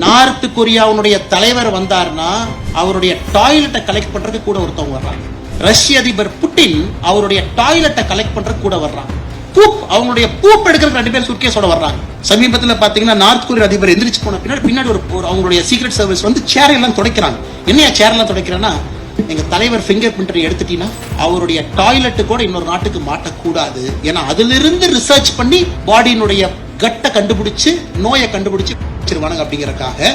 North கொரியாவுடைய தலைவர் வந்தார்னா அவருடைய டாய்லெட்டை கலெக்ட் பண்றதுக்கு கூட ஒருத்தவங்க வர்றாங்க. ரஷ்ய அதிபர் புட்டின் அவருடைய டாய்லெட்டை கலெக்ட் பண்றதுக்கு கூட வர்றாங்க. அவங்களுடைய பூப் எடுக்கிறதுக்கு 2 பேர் சுட்கேஸோட வர்றாங்க. சமீபத்தில் பாத்தீங்கன்னா நார்த் கொரியா அதிபர் எந்திரிச்சு போன பின்னாடி ஒரு அவங்களுடைய சீக்ரெட் சர்வீஸ் வந்து சேர் எல்லாம் துடைக்கிறாங்க. என்னையா சேர் எல்லாம் துடைக்கிறேன்னா, எங்க தலைவர் ஃபிங்கர் பிரிண்டர் எடுத்துட்டீங்கன்னா அவருடைய டாய்லெட் கூட இன்னொரு நாட்டுக்கு மாட்டக்கூடாது. ஏன்னா அதுல இருந்து ரிசர்ச் பண்ணி பாடியினுடைய கட்டை கண்டுபிடிச்சு நோயை கண்டுபிடிச்சு அப்படிங்கறக்காக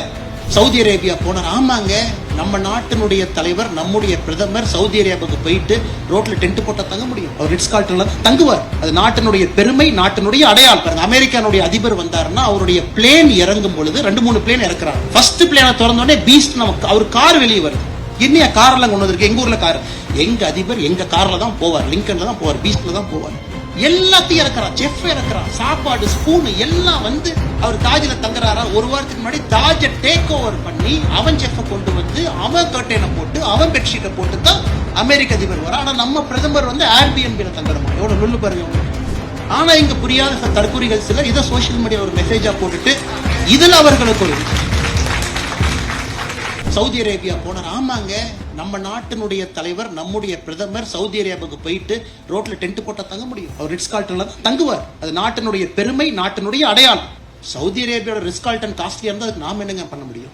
சவுதி அரேபியா போனார். ஆமாங்க, நம்ம நாட்டினுடைய தலைவர் நம்முடைய பிரதமர் சவுதி அரேபியாவுக்கு போயிட்டு ரோட்ல டென்ட் போட்டா தங்க முடியும்? அவர் ரிட்ஸ் கார்ல்டன்ல தங்குவார். அது நாட்டினுடைய பெருமை, நாட்டினுடைய அடையாளம். அமெரிக்கானுடைய அதிபர் வந்தாருன்னா அவருடைய பிளேன் இறங்கும் பொழுது 2-3 பிளேன் இறக்குறாங்க. ஃபர்ஸ்ட் பிளேனை திறந்த உடனே பீஸ்ட் நமக்கு அவர் கார் வெளியே வருது. என்னையா கார் எல்லாம் கொண்டு வந்திருக்கு? எங்க ஊர்ல கார், எங்க அதிபர் எங்க கார்ல தான் போவார், லிங்கன்ல தான் போவார், பீஸ்ட்ல தான் போவார். எல்லாத்தையும் இறக்குறான், செஃப் இறக்குறான், சாப்பாடு ஸ்பூன் எல்லாம் வந்து அவர் தாஜ்ல தங்குறாரா. ஒரு வாரத்துக்கு முன்னாடி தாஜை டேக் ஓவர் பண்ணி அவன் செஃப்பை கொண்டு வந்து அவன் கர்டைனை போட்டு அவன் பெட்ஷீட்டை போட்டு தான் அமெரிக்க அதிபர் வர. ஆனா நம்ம பிரதமர் வந்து ஏர்பிஎன்பில தங்குறோமா? எவ்வளவு நுள்ளு பாருங்க. ஆனா இங்க புரியாத தற்கொலைகள் சிலர் இதை சோசியல் மீடியா ஒரு மெசேஜா போட்டுட்டு இதுல அவர்களுக்கு ஒரு சவுதி அரேபியா போனார். ஆமாங்க, நம்ம நாட்டினுடைய தலைவர் நம்முடைய பிரதமர் சவுதி அரேபியாவுக்கு போயிட்டு ரோட்ல டென்ட் போட்டா தங்க முடியும்? அவர் ரிட்ஸ் கார்ல்டன்ல தான் தங்குவார். அது நாட்டினுடைய பெருமை, நாட்டினுடைய அடையாளம். சவுதி அரேபியாவோட ரிட்ஸ் கார்ல்டன் காஸ்ட்லியா இருந்தா அதுக்கு நாம என்னங்க பண்ண முடியும்?